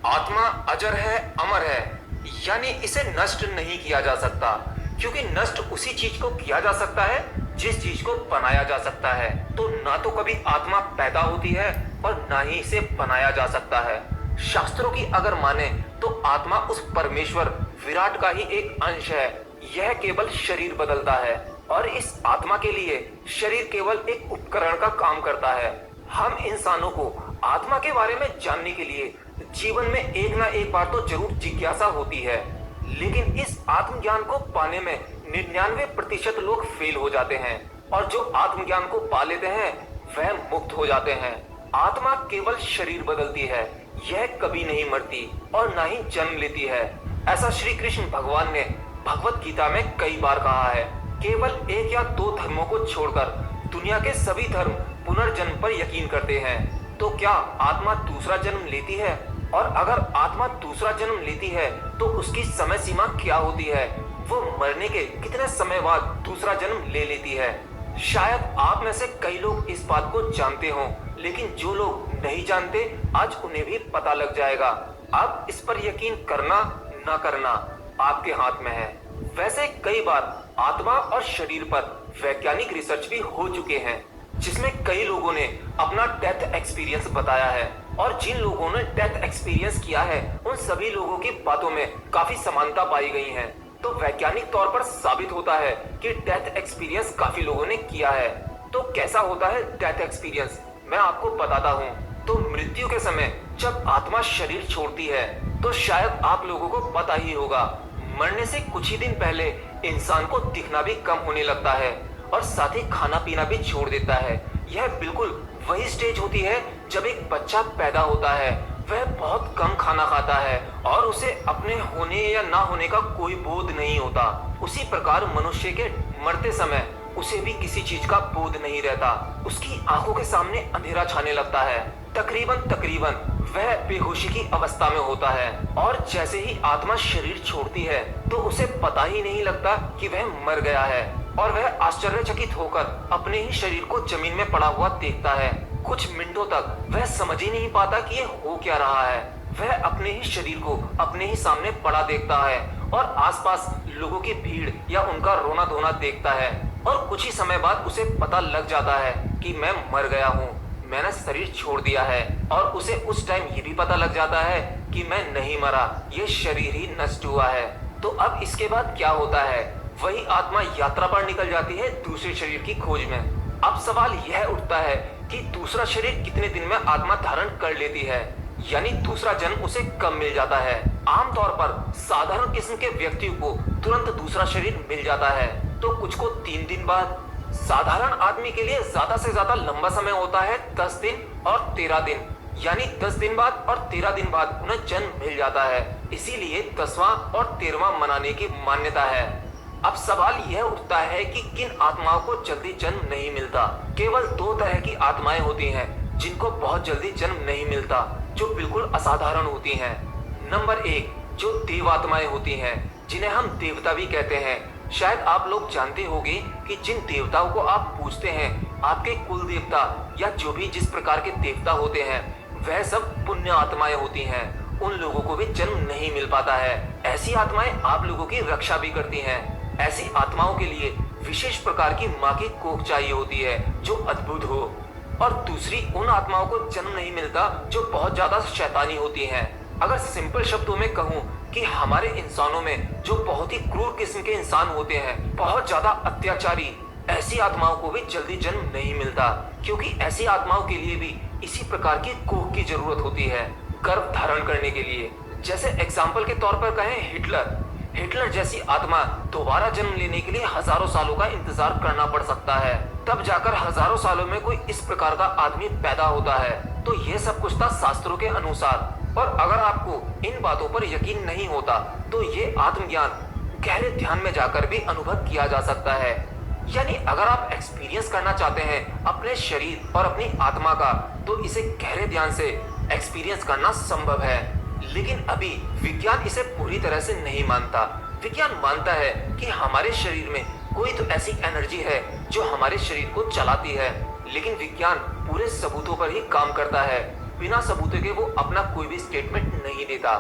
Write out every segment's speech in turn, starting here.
आत्मा अजर है, अमर है, यानी इसे नष्ट नहीं किया जा सकता, क्योंकि नष्ट उसी चीज को किया जा सकता है जिस चीज को बनाया जा सकता है। तो ना तो कभी आत्मा पैदा होती है और ना ही इसे बनाया जा सकता है। शास्त्रों की अगर माने तो आत्मा उस परमेश्वर विराट का ही एक अंश है। यह केवल शरीर बदलता है और इस आत्मा के लिए शरीर केवल एक उपकरण का काम करता है। हम इंसानों को आत्मा के बारे में जानने के लिए जीवन में एक ना एक बार तो जरूर जिज्ञासा होती है, लेकिन इस आत्मज्ञान को पाने में 99% लोग फेल हो जाते हैं और जो आत्मज्ञान को पा लेते हैं वह मुक्त हो जाते हैं। आत्मा केवल शरीर बदलती है, यह कभी नहीं मरती और ना ही जन्म लेती है। ऐसा श्री कृष्ण भगवान ने भगवत गीता में कई बार कहा है। केवल एक या दो धर्मों को छोड़कर दुनिया के सभी धर्म पुनर्जन्म पर यकीन करते हैं। तो क्या आत्मा दूसरा जन्म लेती है? और अगर आत्मा दूसरा जन्म लेती है तो उसकी समय सीमा क्या होती है? वो मरने के कितने समय बाद दूसरा जन्म ले लेती है? शायद आप में से कई लोग इस बात को जानते हों, लेकिन जो लोग नहीं जानते आज उन्हें भी पता लग जाएगा। अब इस पर यकीन करना न करना आपके हाथ में है। वैसे कई बार आत्मा और शरीर पर वैज्ञानिक रिसर्च भी हो चुके हैं, जिसमें कई लोगों ने अपना डेथ एक्सपीरियंस बताया है और जिन लोगों ने डेथ एक्सपीरियंस किया है उन सभी लोगों की बातों में काफी समानता पाई गई है। तो वैज्ञानिक तौर पर साबित होता है कि डेथ एक्सपीरियंस काफी लोगों ने किया है। तो कैसा होता है डेथ एक्सपीरियंस, मैं आपको बताता हूँ। तो मृत्यु के समय जब आत्मा शरीर छोड़ती है तो शायद आप लोगों को पता ही होगा, मरने से कुछ ही दिन पहले इंसान को दिखना भी कम होने लगता है और साथ ही खाना पीना भी छोड़ देता है। यह बिल्कुल वही स्टेज होती है जब एक बच्चा पैदा होता है। वह बहुत कम खाना खाता है और उसे अपने होने या ना होने का कोई बोध नहीं होता। उसी प्रकार मनुष्य के मरते समय उसे भी किसी चीज का बोध नहीं रहता। उसकी आंखों के सामने अंधेरा छाने लगता है। तकरीबन वह बेहोशी की अवस्था में होता है और जैसे ही आत्मा शरीर छोड़ती है तो उसे पता ही नहीं लगता कि वह मर गया है और वह आश्चर्यचकित होकर अपने ही शरीर को जमीन में पड़ा हुआ देखता है। कुछ मिनटों तक वह समझ ही नहीं पाता कि ये हो क्या रहा है। वह अपने ही शरीर को अपने ही सामने पड़ा देखता है और आसपास लोगों की भीड़ या उनका रोना धोना देखता है और कुछ ही समय बाद उसे पता लग जाता है कि मैं मर गया हूँ, मैंने शरीर छोड़ दिया है। और उसे उस टाइम ये भी पता लग जाता है कि मैं नहीं मरा, ये शरीर ही नष्ट हुआ है। तो अब इसके बाद क्या होता है? वही आत्मा यात्रा पर निकल जाती है दूसरे शरीर की खोज में। अब सवाल यह उठता है कि दूसरा शरीर कितने दिन में आत्मा धारण कर लेती है, यानी दूसरा जन्म उसे कब मिल जाता है? आमतौर पर साधारण किस्म के व्यक्ति को तुरंत दूसरा शरीर मिल जाता है, तो कुछ को 3 दिन बाद। साधारण आदमी के लिए ज्यादा से ज्यादा लंबा समय होता है 10 दिन और 13 दिन, यानी 10 दिन बाद और 13 दिन बाद उन्हें जन्म मिल जाता है। इसीलिए 10वां और 13वां मनाने की मान्यता है। अब सवाल यह उठता है कि किन आत्माओं को जल्दी जन्म नहीं मिलता। केवल 2 तरह की आत्माएं होती हैं जिनको बहुत जल्दी जन्म नहीं मिलता, जो बिल्कुल असाधारण होती हैं। नंबर 1, जो देव आत्माएं होती हैं, जिन्हें हम देवता भी कहते हैं। शायद आप लोग जानते होंगे कि जिन देवताओं को आप पूजते हैं, आपके कुल देवता या जो भी जिस प्रकार के देवता होते हैं, वह सब पुण्य आत्माएं होती हैं। उन लोगों को भी जन्म नहीं मिल पाता है। ऐसी आत्माएं आप लोगों की रक्षा भी करती हैं। ऐसी आत्माओं के लिए विशेष प्रकार की माँ की कोख चाहिए होती है जो अद्भुत हो। और दूसरी उन आत्माओं को जन्म नहीं मिलता जो बहुत ज्यादा शैतानी होती हैं। अगर सिंपल शब्दों में कहूँ कि हमारे इंसानों में जो बहुत ही क्रूर किस्म के इंसान होते हैं, बहुत ज्यादा अत्याचारी, ऐसी आत्माओं को भी जल्दी जन्म नहीं मिलता, क्योंकि ऐसी आत्माओं के लिए भी इसी प्रकार की कोख की जरूरत होती है गर्भ धारण करने के लिए। जैसे एग्जाम्पल के तौर पर कहें हिटलर जैसी आत्मा दोबारा जन्म लेने के लिए हजारों सालों का इंतजार करना पड़ सकता है, तब जाकर हजारों सालों में कोई इस प्रकार का आदमी पैदा होता है। तो ये सब कुछ था शास्त्रों के अनुसार। और अगर आपको इन बातों पर यकीन नहीं होता तो ये आत्मज्ञान गहरे ध्यान में जाकर भी अनुभव किया जा सकता है। यानी अगर आप एक्सपीरियंस करना चाहते हैं अपने शरीर और अपनी आत्मा का, तो इसे गहरे ध्यान से एक्सपीरियंस करना संभव है। लेकिन अभी विज्ञान इसे पूरी तरह से नहीं मानता। विज्ञान मानता है कि हमारे शरीर में कोई तो ऐसी एनर्जी है जो हमारे शरीर को चलाती है, लेकिन विज्ञान पूरे सबूतों पर ही काम करता है। बिना सबूतों के वो अपना कोई भी स्टेटमेंट नहीं देता।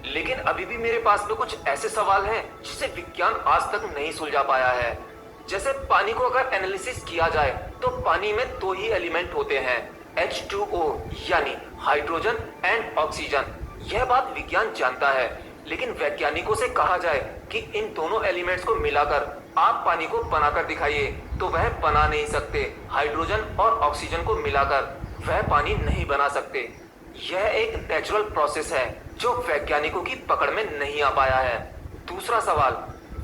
लेकिन अभी भी मेरे पास में कुछ ऐसे सवाल हैं जिसे विज्ञान आज तक नहीं सुलझा पाया है। जैसे पानी को अगर एनालिसिस किया जाए तो पानी में दो ही एलिमेंट होते हैं, H2O यानी हाइड्रोजन एंड ऑक्सीजन। यह बात विज्ञान जानता है, लेकिन वैज्ञानिकों से कहा जाए कि इन दोनों एलिमेंट्स को मिलाकर आप पानी को बनाकर दिखाइए तो वह बना नहीं सकते। हाइड्रोजन और ऑक्सीजन को मिलाकर वह पानी नहीं बना सकते। यह एक नेचुरल प्रोसेस है जो वैज्ञानिकों की पकड़ में नहीं आ पाया है। दूसरा सवाल,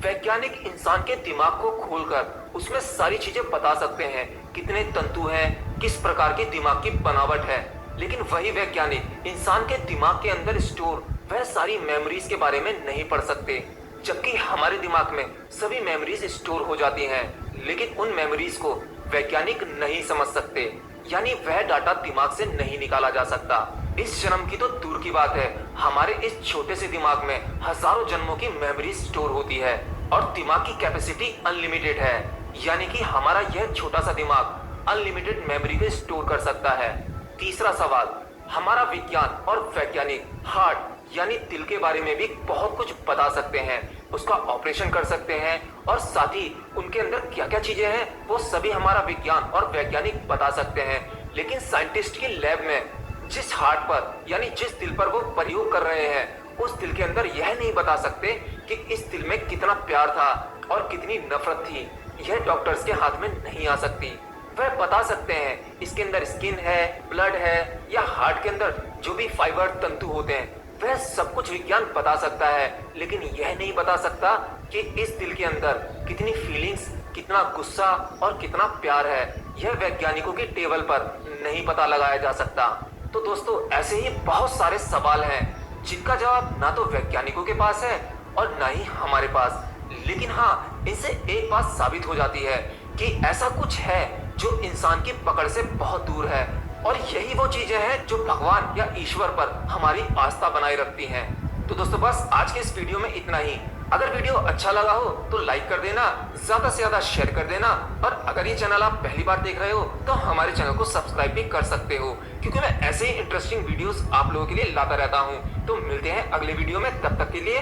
वैज्ञानिक इंसान के दिमाग को खोलकर उसमें सारी चीजें बता सकते हैं, कितने तंतु हैं, किस प्रकार की दिमाग की बनावट है, लेकिन वही वैज्ञानिक इंसान के दिमाग के अंदर स्टोर वह सारी मेमोरीज के बारे में नहीं पढ़ सकते। जबकि हमारे दिमाग में सभी मेमोरीज स्टोर हो जाती हैं, लेकिन उन मेमोरीज को वैज्ञानिक नहीं समझ सकते, यानी वह डाटा दिमाग से नहीं निकाला जा सकता। इस जन्म की तो दूर की बात है, हमारे इस छोटे से दिमाग में हजारों जन्मों की मेमोरी स्टोर होती है और दिमाग की कैपेसिटी अनलिमिटेड है, यानी कि हमारा यह छोटा सा दिमाग अनलिमिटेड मेमोरी को स्टोर कर सकता है। तीसरा सवाल, हमारा विज्ञान और वैज्ञानिक हार्ट यानी दिल के बारे में भी बहुत कुछ बता सकते हैं, उसका ऑपरेशन कर सकते हैं और साथ ही उनके अंदर क्या क्या चीजें हैं वो सभी हमारा विज्ञान और वैज्ञानिक बता सकते हैं। लेकिन साइंटिस्ट की लैब में जिस हार्ट पर यानी जिस दिल पर वो प्रयोग कर रहे हैं, उस दिल के अंदर यह नहीं बता सकते कि इस दिल में कितना प्यार था और कितनी नफरत थी। यह डॉक्टर्स के हाथ में नहीं आ सकती। वह बता सकते हैं इसके अंदर स्किन है, ब्लड है, या हार्ट के अंदर जो भी फाइबर तंतु होते हैं, वह सब कुछ विज्ञान बता सकता है, लेकिन यह नहीं बता सकता कि इस दिल के अंदर कितनी फीलिंग्स, कितना गुस्सा और कितना प्यार है। यह वैज्ञानिकों की टेबल पर नहीं पता लगाया जा सकता। तो दोस्तों, ऐसे ही बहुत सारे सवाल हैं जिनका जवाब ना तो वैज्ञानिकों के पास है और ना ही हमारे पास। लेकिन हाँ, इनसे एक बात साबित हो जाती है कि ऐसा कुछ है जो इंसान की पकड़ से बहुत दूर है, और यही वो चीजें हैं जो भगवान या ईश्वर पर हमारी आस्था बनाए रखती हैं। तो दोस्तों, बस आज के इस वीडियो में इतना ही। अगर वीडियो अच्छा लगा हो तो लाइक कर देना, ज्यादा से ज्यादा शेयर कर देना, और अगर ये चैनल आप पहली बार देख रहे हो तो हमारे चैनल को सब्सक्राइब भी कर सकते हो, क्योंकि मैं ऐसे ही इंटरेस्टिंग वीडियोस आप लोगों के लिए लाता रहता हूँ। तो मिलते हैं अगले वीडियो में, तब तक के लिए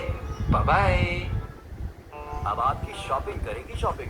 बाय बाय। अब आपकी शॉपिंग करेगी शॉपिंग।